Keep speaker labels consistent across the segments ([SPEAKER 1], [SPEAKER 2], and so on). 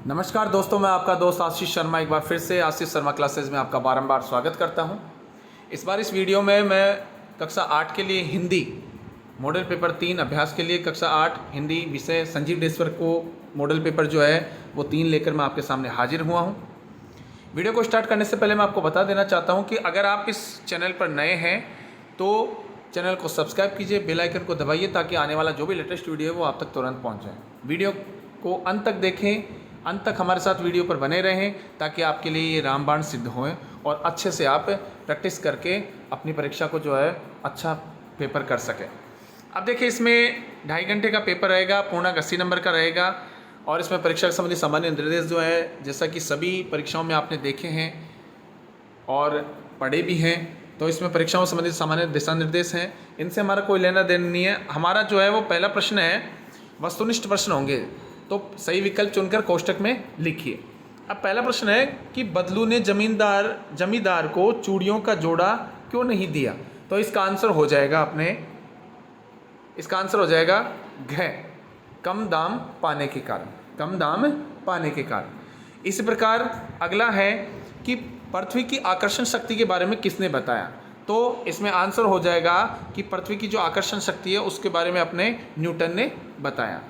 [SPEAKER 1] नमस्कार दोस्तों, मैं आपका दोस्त आशीष शर्मा एक बार फिर से आशीष शर्मा क्लासेस में आपका बारंबार स्वागत करता हूं। इस बार इस वीडियो में मैं कक्षा 8 के लिए हिंदी मॉडल पेपर 3 अभ्यास के लिए कक्षा 8 हिंदी विषय संजीव डेश्वर को मॉडल पेपर जो है वो 3 लेकर मैं आपके सामने हाजिर हुआ हूँ। वीडियो को स्टार्ट करने से पहले मैं आपको बता देना चाहता हूँ कि अगर आप इस चैनल पर नए हैं तो चैनल को सब्सक्राइब कीजिए, बेल आइकन को दबाइए ताकि आने वाला जो भी लेटेस्ट वीडियो है वो आप तक तुरंत पहुँच जाए। वीडियो को अंत तक देखें, अंत तक हमारे साथ वीडियो पर बने रहें ताकि आपके लिए ये रामबाण सिद्ध हों और अच्छे से आप प्रैक्टिस करके अपनी परीक्षा को जो है अच्छा पेपर कर सकें। अब देखिए, इसमें 2.5 घंटे का पेपर रहेगा, पूर्णांक 80 नंबर का रहेगा और इसमें परीक्षा संबंधी सामान्य निर्देश जो है जैसा कि सभी परीक्षाओं में आपने देखे हैं और पढ़े भी हैं, तो इसमें परीक्षाओं संबंधित सामान्य दिशा निर्देश हैं। इनसे हमारा कोई लेना देना नहीं है। हमारा जो है वो पहला प्रश्न है, वस्तुनिष्ठ प्रश्न होंगे तो सही विकल्प चुनकर कोष्टक में लिखिए। अब पहला प्रश्न है कि बदलू ने जमींदार को चूड़ियों का जोड़ा क्यों नहीं दिया, तो इसका आंसर हो जाएगा घ, कम दाम पाने के कारण। इसी प्रकार अगला है कि पृथ्वी की आकर्षण शक्ति के बारे में किसने बताया, तो इसमें आंसर हो जाएगा कि पृथ्वी की जो आकर्षण शक्ति है उसके बारे में अपने न्यूटन ने बताया।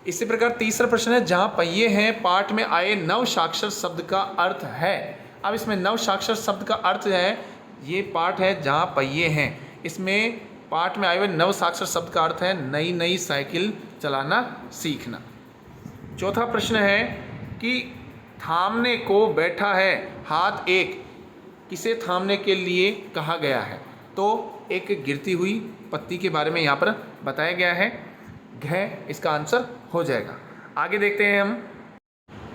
[SPEAKER 1] इसी प्रकार तीसरा प्रश्न है, जहाँ पहिए हैं पाठ में आए नवसाक्षर शब्द का अर्थ है। अब इसमें नवसाक्षर शब्द का अर्थ है, ये पाठ है जहाँ पहिए हैं, इसमें पाठ में आए हुए नवसाक्षर शब्द का अर्थ है नई साइकिल चलाना सीखना। चौथा प्रश्न है कि थामने को बैठा है हाथ एक, किसे थामने के लिए कहा गया है, तो एक गिरती हुई पत्ती के बारे में यहाँ पर बताया गया है। घ इसका आंसर हो जाएगा। आगे देखते हैं हम।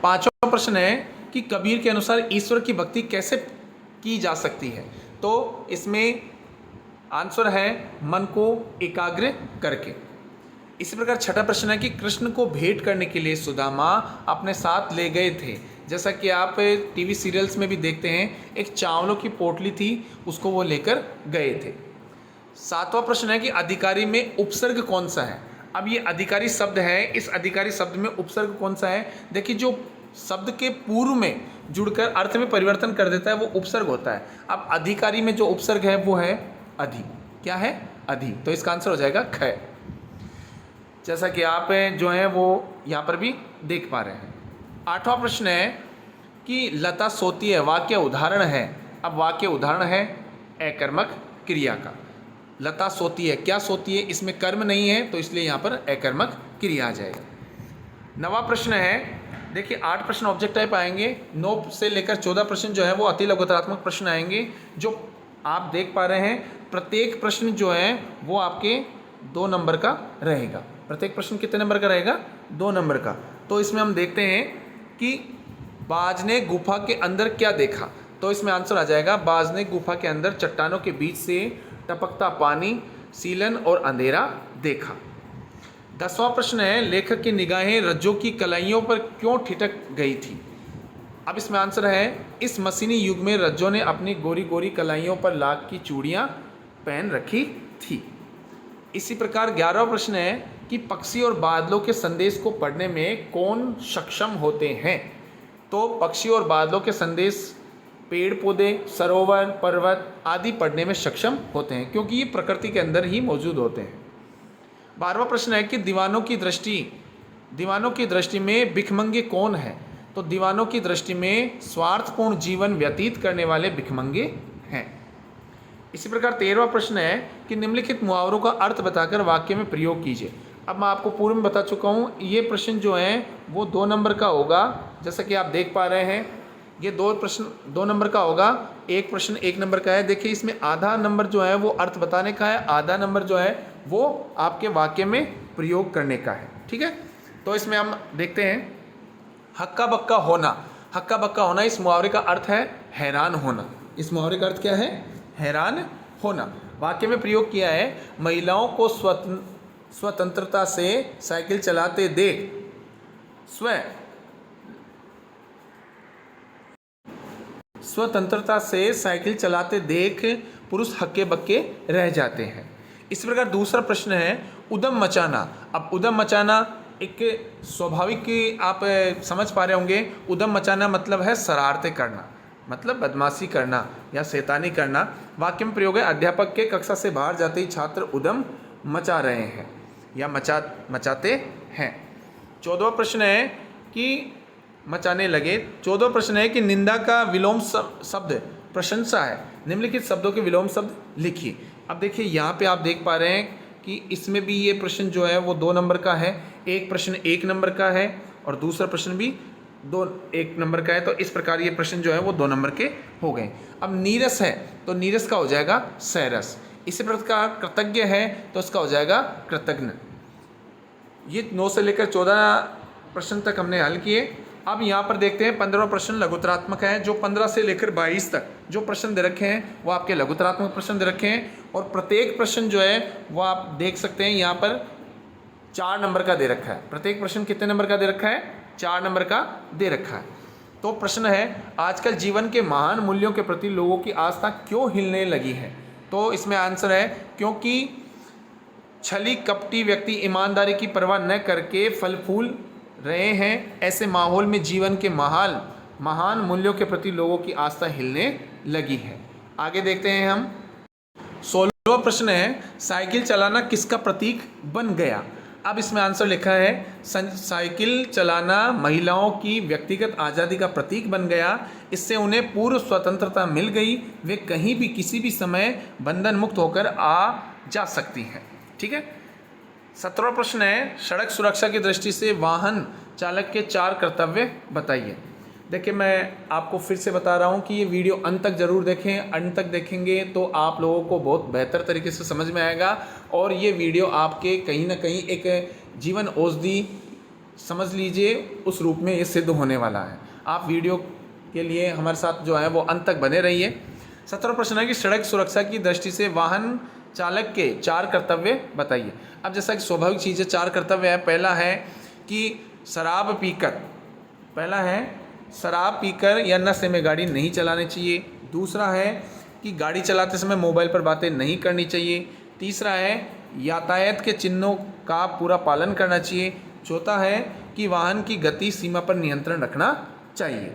[SPEAKER 1] पांचवा प्रश्न है कि कबीर के अनुसार ईश्वर की भक्ति कैसे की जा सकती है, तो इसमें आंसर है मन को एकाग्र करके। इसी प्रकार छठा प्रश्न है कि कृष्ण को भेंट करने के लिए सुदामा अपने साथ ले गए थे, जैसा कि आप टीवी सीरियल्स में भी देखते हैं, एक चावलों की पोटली थी उसको वो लेकर गए थे। सातवां प्रश्न है कि अधिकारी में उपसर्ग कौन सा है। अब ये अधिकारी शब्द है, इस अधिकारी शब्द में उपसर्ग कौन सा है। देखिए, जो शब्द के पूर्व में जुड़कर अर्थ में परिवर्तन कर देता है वो उपसर्ग होता है। अब अधिकारी में जो उपसर्ग है वो है अधि। क्या है? अधि। तो इसका आंसर हो जाएगा ख, जैसा कि आप जो है वो यहाँ पर भी देख पा रहे हैं। आठवां प्रश्न है कि लता सोती है, वाक्य उदाहरण है। अब वाक्य उदाहरण है अकर्मक क्रिया का। लता सोती है, क्या सोती है, इसमें कर्म नहीं है तो इसलिए यहाँ पर अकर्मक क्रिया आ जाएगा। नवा प्रश्न है, देखिए 8 प्रश्न ऑब्जेक्ट टाइप आएंगे, 9 से लेकर 14 प्रश्न जो है वो अति लघुतरात्मक प्रश्न आएंगे, जो आप देख पा रहे हैं। प्रत्येक प्रश्न जो है वो आपके 2 नंबर का रहेगा। प्रत्येक प्रश्न कितने नंबर का रहेगा? 2 नंबर का। तो इसमें हम देखते हैं कि बाज ने गुफा के अंदर क्या देखा, तो इसमें आंसर आ जाएगा बाज ने गुफा के अंदर चट्टानों के बीच से टपकता पानी, सीलन और अंधेरा देखा। 10वां प्रश्न है, लेखक की निगाहें रज्जों की कलाइयों पर क्यों ठिठक गई थी। अब इसमें आंसर है, इस मशीनी युग में रज्जों ने अपनी गोरी गोरी कलाइयों पर लाख की चूड़ियाँ पहन रखी थी। इसी प्रकार 11वां प्रश्न है कि पक्षी और बादलों के संदेश को पढ़ने में कौन सक्षम होते हैं, तो पक्षी और बादलों के संदेश पेड़ पौधे, सरोवर, पर्वत आदि पढ़ने में सक्षम होते हैं, क्योंकि ये प्रकृति के अंदर ही मौजूद होते हैं। 12वां प्रश्न है कि दीवानों की दृष्टि में भिखमंगे कौन है, तो दीवानों की दृष्टि में स्वार्थपूर्ण जीवन व्यतीत करने वाले भिखमंगे हैं। इसी प्रकार 13वां प्रश्न है कि निम्नलिखित मुहावरों का अर्थ बताकर वाक्य में प्रयोग कीजिए। अब मैं आपको पूर्व में बता चुका हूँ, ये प्रश्न जो है वो 2 नंबर का होगा, जैसा कि आप देख पा रहे हैं। ये 2 प्रश्न 2 नंबर का होगा, एक प्रश्न 1 नंबर का है। देखिए, इसमें आधा नंबर जो है वो अर्थ बताने का है, आधा नंबर जो है वो आपके वाक्य में प्रयोग करने का है। ठीक है, तो इसमें हम देखते हैं हक्का बक्का होना। इस मुहावरे का अर्थ है हैरान होना। इस मुहावरे का अर्थ क्या है? हैरान होना। वाक्य में प्रयोग किया है, महिलाओं को स्वतंत्रता से साइकिल चलाते देख स्वतंत्रता से साइकिल चलाते देख पुरुष हक्के बक्के रह जाते हैं। इस प्रकार दूसरा प्रश्न है उद्यम मचाना। अब उद्यम मचाना एक स्वाभाविक आप समझ पा रहे होंगे, उद्यम मचाना मतलब है शरारतें करना, मतलब बदमाशी करना या शैतानी करना। वाक्य में प्रयोग है अध्यापक के कक्षा से बाहर जाते ही छात्र उद्यम मचा रहे हैं या मचाते हैं। 14वां प्रश्न है कि मचाने लगे। 14वां प्रश्न है कि निंदा का विलोम शब्द प्रशंसा है, निम्नलिखित शब्दों के विलोम शब्द लिखिए। अब देखिए यहाँ पे आप देख पा रहे हैं कि इसमें भी ये प्रश्न जो है वो 2 नंबर का है, एक प्रश्न 1 नंबर का है और दूसरा प्रश्न भी 1 नंबर का है। तो इस प्रकार ये प्रश्न जो है वो 2 नंबर के हो गए। अब नीरस है तो नीरस का हो जाएगा सैरस। इसी प्रकार कृतज्ञ है तो इसका हो जाएगा कृतज्ञ। ये 9 से लेकर 14 प्रश्न तक हमने हल किए। अब यहाँ पर देखते हैं 15वां प्रश्न लघुतरात्मक है। जो 15 से लेकर 22 तक जो प्रश्न दे रखे हैं वो आपके लघुतरात्मक प्रश्न दे रखे हैं और प्रत्येक प्रश्न जो है वो आप देख सकते हैं यहाँ पर 4 नंबर का दे रखा है। प्रत्येक प्रश्न कितने नंबर का दे रखा है? 4 नंबर का दे रखा है। तो प्रश्न है आजकल जीवन के महान मूल्यों के प्रति लोगों की आस्था क्यों हिलने लगी है? तो इसमें आंसर है क्योंकि छली कपटी व्यक्ति ईमानदारी की परवाह न करके फल फूल रहे हैं। ऐसे माहौल में जीवन के महान मूल्यों के प्रति लोगों की आस्था हिलने लगी है। आगे देखते हैं हम। 16वां प्रश्न है साइकिल चलाना किसका प्रतीक बन गया? अब इसमें आंसर लिखा है साइकिल चलाना महिलाओं की व्यक्तिगत आज़ादी का प्रतीक बन गया। इससे उन्हें पूर्ण स्वतंत्रता मिल गई, वे कहीं भी किसी भी समय बंधन मुक्त होकर आ जा सकती हैं। ठीक है। 17वां प्रश्न है सड़क सुरक्षा की दृष्टि से वाहन चालक के 4 कर्तव्य बताइए। देखिए मैं आपको फिर से बता रहा हूँ कि ये वीडियो अंत तक ज़रूर देखें। अंत तक देखेंगे तो आप लोगों को बहुत बेहतर तरीके से समझ में आएगा और ये वीडियो आपके कहीं ना कहीं एक जीवन औषधि समझ लीजिए उस रूप में ये सिद्ध होने वाला है। आप वीडियो के लिए हमारे साथ जो है वो अंत तक बने रहिए। 17वां प्रश्न है कि सड़क सुरक्षा की दृष्टि से वाहन चालक के 4 कर्तव्य बताइए। अब जैसा कि स्वाभाविक चीज़ है 4 कर्तव्य है। पहला है कि शराब पीकर या नशे में गाड़ी नहीं चलानी चाहिए। दूसरा है कि गाड़ी चलाते समय मोबाइल पर बातें नहीं करनी चाहिए। तीसरा है यातायात के चिन्हों का पूरा पालन करना चाहिए। चौथा है कि वाहन की गति सीमा पर नियंत्रण रखना चाहिए।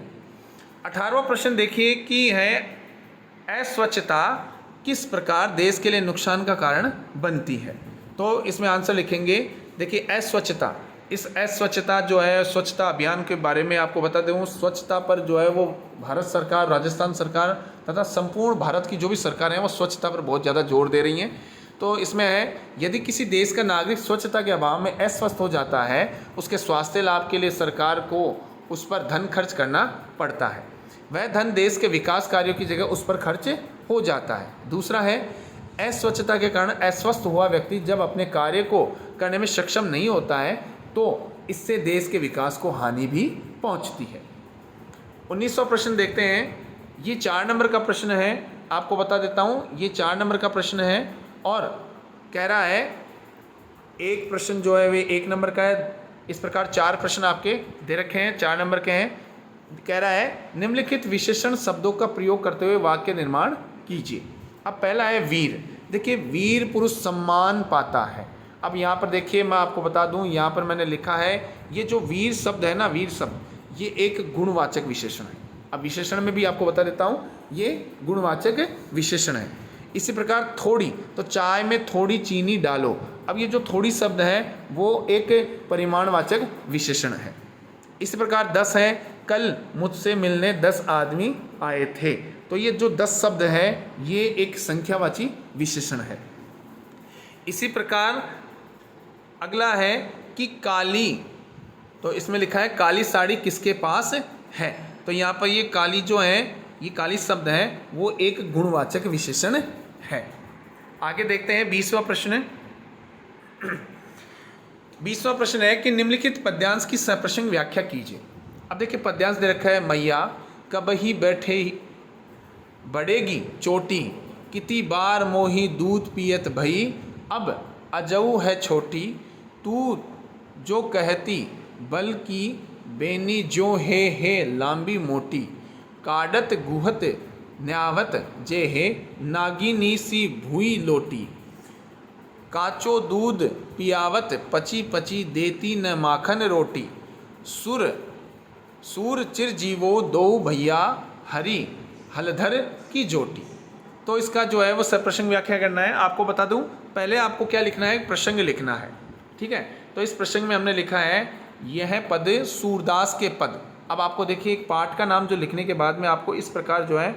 [SPEAKER 1] 18वां प्रश्न देखिए कि है अस्वच्छता किस प्रकार देश के लिए नुकसान का कारण बनती है? तो इसमें आंसर लिखेंगे। देखिए अस्वच्छता, इस अस्वच्छता जो है स्वच्छता अभियान के बारे में आपको बता दूँ। स्वच्छता पर जो है वो भारत सरकार, राजस्थान सरकार तथा संपूर्ण भारत की जो भी सरकारें हैं वो स्वच्छता पर बहुत ज़्यादा जोर दे रही हैं। तो इसमें है यदि किसी देश का नागरिक स्वच्छता के अभाव में अस्वस्थ हो जाता है उसके स्वास्थ्य लाभ के लिए सरकार को उस पर धन खर्च करना पड़ता है। वह धन देश के विकास कार्यों की जगह उस पर खर्च हो जाता है। दूसरा है अस्वच्छता के कारण अस्वस्थ हुआ व्यक्ति जब अपने कार्य को करने में सक्षम नहीं होता है तो इससे देश के विकास को हानि भी पहुंचती है। 19वां प्रश्न देखते हैं। ये 4 नंबर का प्रश्न है, आपको बता देता हूं ये 4 नंबर का प्रश्न है और कह रहा है एक प्रश्न जो है वे 1 नंबर का है। इस प्रकार 4 प्रश्न आपके दे रखे हैं, 4 नंबर के हैं। कह रहा है निम्नलिखित विशेषण शब्दों का प्रयोग करते हुए वाक्य निर्माण कीजिए। अब पहला है वीर। देखिए वीर पुरुष सम्मान पाता है। अब यहाँ पर देखिए मैं आपको बता दूँ, यहाँ पर मैंने लिखा है ये जो वीर शब्द है ना, वीर शब्द ये एक गुणवाचक विशेषण है। अब विशेषण में भी आपको बता देता हूँ ये गुणवाचक विशेषण है। इसी प्रकार थोड़ी, तो चाय में थोड़ी चीनी डालो। अब ये जो थोड़ी शब्द है वो एक परिमाणवाचक विशेषण है। इसी प्रकार 10 है, कल मुझसे मिलने 10 आदमी आए थे। तो ये जो 10 शब्द है ये एक संख्यावाची विशेषण है। इसी प्रकार अगला है कि काली, तो इसमें लिखा है काली साड़ी किसके पास है। तो यहाँ पर ये काली जो है ये काली शब्द है वो एक गुणवाचक विशेषण है। आगे देखते हैं 20वां प्रश्न। 20वां प्रश्न है कि निम्नलिखित पद्यांश की सप्रसंग व्याख्या कीजिए। अब देखिए पद्यांश दे रखा है मैया कब ही बैठे बढ़ेगी चोटी, कितनी बार मोही दूध पियत भई, अब अजऊ है छोटी, तू जो कहती बल्कि बेनी जो है लांबी मोटी, काडत गुहत न्यावत जे है नागिनी सी भूई लोटी। काचो दूध पियावत पची पची देती न माखन रोटी। सूर चिर जीवो दो भैया हरि हलधर की जोटी। तो इसका जो है वो सप्रसंग व्याख्या करना है। आपको बता दूं, पहले आपको क्या लिखना है, प्रसंग लिखना है। ठीक है, तो इस प्रसंग में हमने लिखा है यह पद सूरदास के पद। अब आपको देखिए, एक पाठ का नाम जो लिखने के बाद में आपको इस प्रकार जो है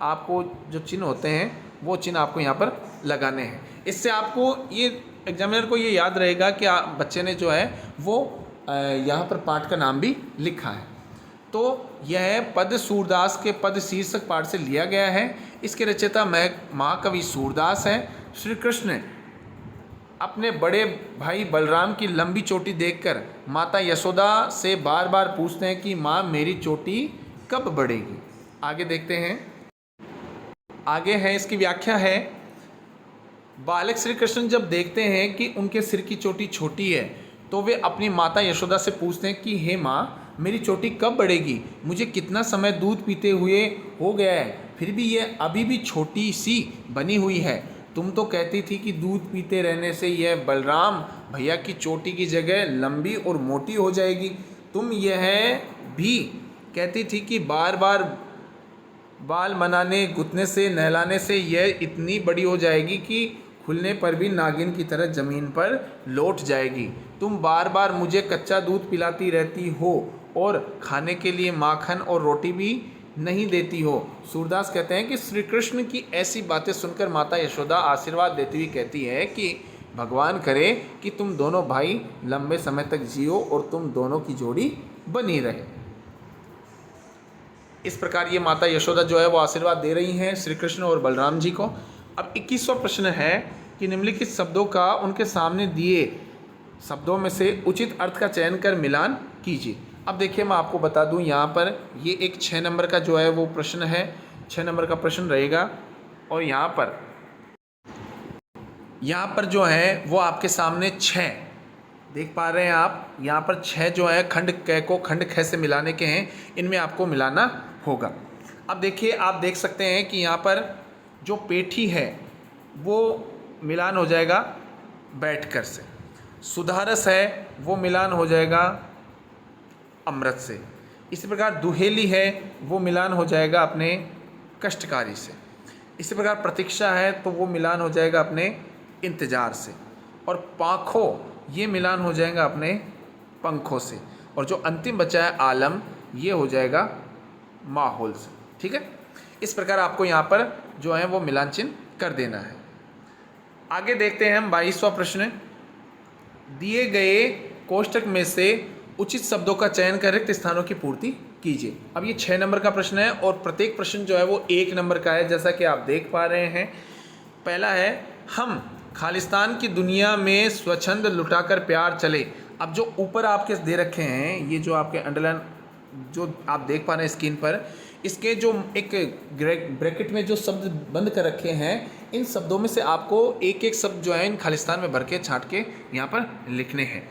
[SPEAKER 1] आपको जो चिन्ह होते हैं वो चिन्ह आपको यहाँ पर लगाने हैं। इससे आपको ये एग्जामिनर को ये याद रहेगा कि बच्चे ने जो है वो यहाँ पर पाठ का नाम भी लिखा है। तो यह पद सूरदास के पद शीर्षक पाठ से लिया गया है। इसके रचयिता महाकवि सूरदास हैं। श्री कृष्ण अपने बड़े भाई बलराम की लंबी चोटी देखकर माता यशोदा से बार बार पूछते हैं कि माँ मेरी चोटी कब बढ़ेगी। आगे देखते हैं, आगे है इसकी व्याख्या है। बालक श्री कृष्ण जब देखते हैं कि उनके सिर की चोटी छोटी है तो वे अपनी माता यशोदा से पूछते हैं कि हे माँ मेरी चोटी कब बढ़ेगी, मुझे कितना समय दूध पीते हुए हो गया है, फिर भी यह अभी भी छोटी सी बनी हुई है। तुम तो कहती थी कि दूध पीते रहने से यह बलराम भैया की चोटी की जगह लंबी और मोटी हो जाएगी। तुम यह भी कहती थी कि बार बार बाल मनाने गुथने से नहलाने से यह इतनी बड़ी हो जाएगी कि खुलने पर भी नागिन की तरह ज़मीन पर लौट जाएगी। तुम बार बार मुझे कच्चा दूध पिलाती रहती हो और खाने के लिए माखन और रोटी भी नहीं देती हो। सूरदास कहते हैं कि श्री कृष्ण की ऐसी बातें सुनकर माता यशोदा आशीर्वाद देती हुई कहती है कि भगवान करे कि तुम दोनों भाई लंबे समय तक जियो और तुम दोनों की जोड़ी बनी रहे। इस प्रकार ये माता यशोदा जो है वो आशीर्वाद दे रही हैं श्री कृष्ण और बलराम जी को। अब 21वां प्रश्न है कि निम्नलिखित शब्दों का उनके सामने दिए शब्दों में से उचित अर्थ का चयन कर मिलान कीजिए। अब देखिए, मैं आपको बता दूं, यहाँ पर ये एक 6 नंबर का जो है वो प्रश्न है, 6 नंबर का प्रश्न रहेगा। और यहाँ पर जो है वो आपके सामने 6 देख पा रहे हैं आप। यहाँ पर 6 जो है खंड क को खंड ख से मिलाने के हैं, इनमें आपको मिलाना होगा। अब देखिए, आप देख सकते हैं कि यहाँ पर जो पेठी है वो मिलान हो जाएगा बैठकर से, सुधारस है वो मिलान हो जाएगा अमृत से, इसी प्रकार दुहेली है वो मिलान हो जाएगा अपने कष्टकारी से, इसी प्रकार प्रतीक्षा है तो वो मिलान हो जाएगा अपने इंतजार से, और पाँखों ये मिलान हो जाएगा अपने पंखों से, और जो अंतिम बचा है आलम ये हो जाएगा माहौल से। ठीक है, इस प्रकार आपको यहाँ पर जो है वो मिलान चिन्ह कर देना है। आगे देखते हैं हम 22वां प्रश्न। दिए गए कोष्टक में से उचित शब्दों का चयन कर रिक्त स्थानों की पूर्ति कीजिए। अब ये 6 नंबर का प्रश्न है और प्रत्येक प्रश्न जो है वो 1 नंबर का है, जैसा कि आप देख पा रहे हैं। पहला है, हम खालिस्तान की दुनिया में स्वच्छंद लुटाकर प्यार चले। अब जो ऊपर आपके दे रखे हैं, ये जो आपके अंडरलाइन जो आप देख पा रहे हैं स्क्रीन पर, इसके जो एक ब्रैकेट में जो शब्द बंद कर रखे हैं, इन शब्दों में से आपको एक एक शब्द जो है इन खालिस्तान में भर के छांट के यहाँ पर लिखने हैं।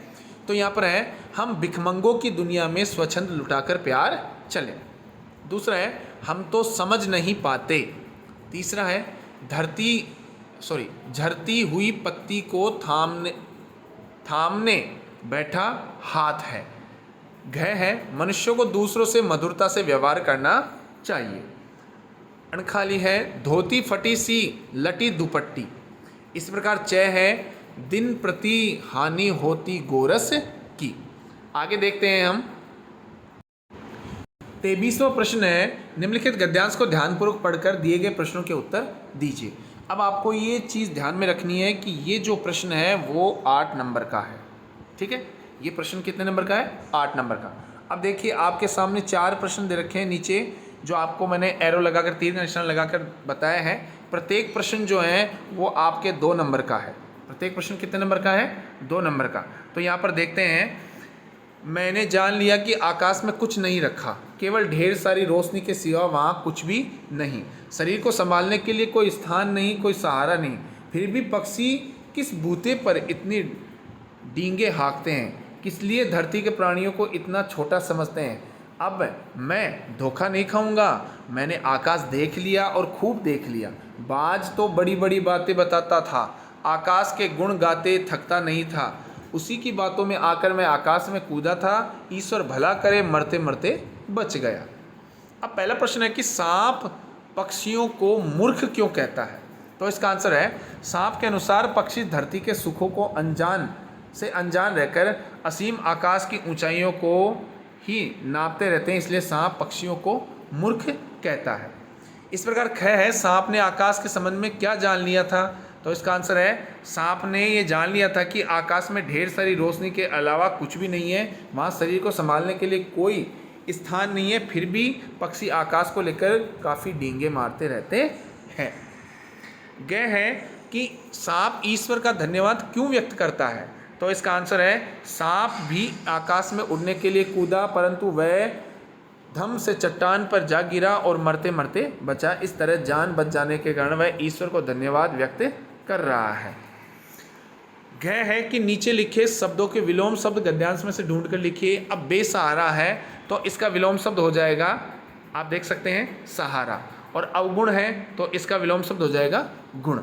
[SPEAKER 1] तो यहाँ पर है, हम भिखमंगों की दुनिया में स्वच्छंद लुटाकर प्यार चले। दूसरा है, हम तो समझ नहीं पाते। तीसरा है, झरती हुई पत्ती को थामने बैठा हाथ है। घ है, मनुष्यों को दूसरों से मधुरता से व्यवहार करना चाहिए। अणखाली है, धोती फटी सी लटी दुपट्टी। इस प्रकार च है, दिन प्रति हानि होती गोरस की। आगे देखते हैं हम 23वां प्रश्न है, निम्नलिखित गद्यांश को ध्यानपूर्वक पढ़कर दिए गए प्रश्नों के उत्तर दीजिए। अब आपको ये चीज़ ध्यान में रखनी है कि ये जो प्रश्न है वो 8 नंबर का है। ठीक है, ये प्रश्न कितने नंबर का है? 8 नंबर का। अब देखिए, आपके सामने 4 प्रश्न दे रखे हैं नीचे, जो आपको मैंने एरो लगाकर, तीर का निशान लगाकर बताया है। प्रत्येक प्रश्न जो है वो आपके 2 नंबर का है। प्रत्येक प्रश्न कितने नंबर का है? 2 नंबर का। तो यहाँ पर देखते हैं, मैंने जान लिया कि आकाश में कुछ नहीं रखा, केवल ढेर सारी रोशनी के सिवा वहाँ कुछ भी नहीं। शरीर को संभालने के लिए कोई स्थान नहीं, कोई सहारा नहीं, फिर भी पक्षी किस बूते पर इतनी डींगे हाँकते हैं, किस लिए धरती के प्राणियों को इतना छोटा समझते हैं। अब मैं धोखा नहीं खाऊंगा, मैंने आकाश देख लिया और खूब देख लिया। बाज तो बड़ी बड़ी बातें बताता था, आकाश के गुण गाते थकता नहीं था, उसी की बातों में आकर मैं आकाश में कूदा था, ईश्वर भला करे मरते मरते बच गया। अब पहला प्रश्न है कि सांप पक्षियों को मूर्ख क्यों कहता है? तो इसका आंसर है, सांप के अनुसार पक्षी धरती के सुखों को अनजान रहकर असीम आकाश की ऊंचाइयों को ही नापते रहते हैं, इसलिए सांप पक्षियों को मूर्ख कहता है। इस प्रकार ख है, सांप ने आकाश के संबंध में क्या जान लिया था? तो इसका आंसर है, सांप ने ये जान लिया था कि आकाश में ढेर सारी रोशनी के अलावा कुछ भी नहीं है, वहाँ शरीर को संभालने के लिए कोई स्थान नहीं है, फिर भी पक्षी आकाश को लेकर काफ़ी डींगे मारते रहते हैं। ग है कि सांप ईश्वर का धन्यवाद क्यों व्यक्त करता है? तो इसका आंसर है, सांप भी आकाश में उड़ने के लिए कूदा, परंतु वह धम से चट्टान पर जा गिरा और मरते मरते बचा। इस तरह जान बच जाने के कारण वह ईश्वर को धन्यवाद व्यक्त कर रहा है। घ है कि नीचे लिखे शब्दों के विलोम शब्द गद्यांश में से ढूंढ कर लिखिए। अब बेसहारा है तो इसका विलोम शब्द हो जाएगा, आप देख सकते हैं, सहारा। और अवगुण है तो इसका विलोम शब्द हो जाएगा गुण।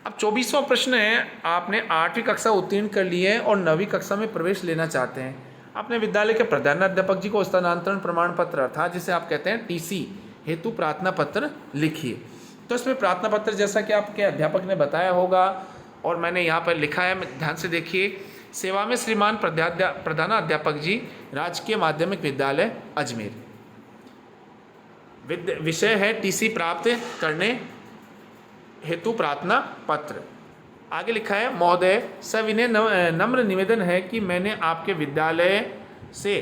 [SPEAKER 1] अब 24वां प्रश्न है, आपने 8वीं कक्षा उत्तीर्ण कर ली है और 9वीं कक्षा में प्रवेश लेना चाहते हैं। अपने विद्यालय के प्रधानाध्यापक जी को स्थानांतरण प्रमाण पत्र अर्थात जिसे आप कहते हैं टीसी हेतु प्रार्थना पत्र लिखिए। तो इसमें प्रार्थना पत्र जैसा कि आपके अध्यापक ने बताया होगा और मैंने यहाँ पर लिखा है, ध्यान से देखिए। सेवा में श्रीमान प्रधानाध्यापक जी, राजकीय माध्यमिक विद्यालय अजमेर। विषय है टीसी प्राप्त करने हेतु प्रार्थना पत्र। आगे लिखा है, महोदय सविनय नम्र निवेदन है कि मैंने आपके विद्यालय से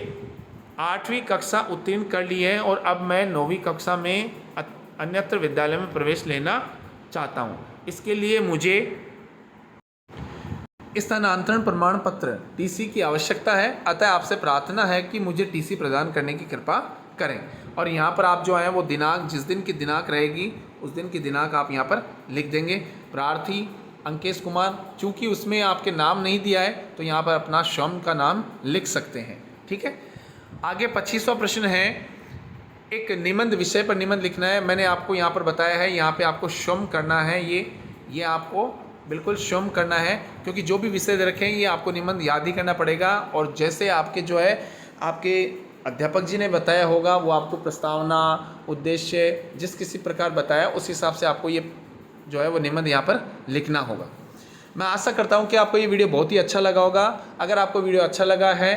[SPEAKER 1] 8वीं कक्षा उत्तीर्ण कर ली है और अब मैं 9वीं कक्षा में अन्यत्र विद्यालय में प्रवेश लेना चाहता हूँ। इसके लिए मुझे स्थानांतरण प्रमाण पत्र टीसी की आवश्यकता है, अतः आपसे प्रार्थना है कि मुझे टीसी प्रदान करने की कृपा करें। और यहाँ पर आप जो है वो दिनांक, जिस दिन की दिनांक रहेगी उस दिन की दिनांक आप यहाँ पर लिख देंगे। प्रार्थी अंकेश कुमार, चूँकि उसमें आपके नाम नहीं दिया है तो यहाँ पर अपना स्वयं का नाम लिख सकते हैं, ठीक है। आगे 25वां प्रश्न है, एक निबंध विषय पर निबंध लिखना है। मैंने आपको यहाँ पर बताया है, यहाँ पे आपको स्वयं करना है, ये आपको बिल्कुल स्वयं करना है, क्योंकि जो भी विषय दे रखे हैं ये आपको निबंध याद ही करना पड़ेगा। और जैसे आपके जो है आपके अध्यापक जी ने बताया होगा वो आपको प्रस्तावना, उद्देश्य जिस किसी प्रकार बताया उस हिसाब से आपको ये जो है वो निबंध यहाँ पर लिखना होगा। मैं आशा करता हूँ कि आपको ये वीडियो बहुत ही अच्छा लगा होगा। अगर आपको वीडियो अच्छा लगा है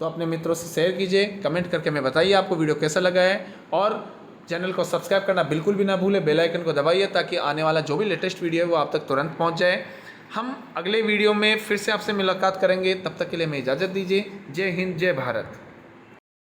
[SPEAKER 1] तो अपने मित्रों से शेयर कीजिए, कमेंट करके हमें बताइए आपको वीडियो कैसा लगा है। और चैनल को सब्सक्राइब करना बिल्कुल भी ना भूलें, बेल आइकन को दबाइए ताकि आने वाला जो भी लेटेस्ट वीडियो है वो आप तक तुरंत पहुँच जाए। हम अगले वीडियो में फिर से आपसे मुलाकात करेंगे, तब तक के लिए हमें इजाज़त दीजिए। जय हिंद, जय भारत।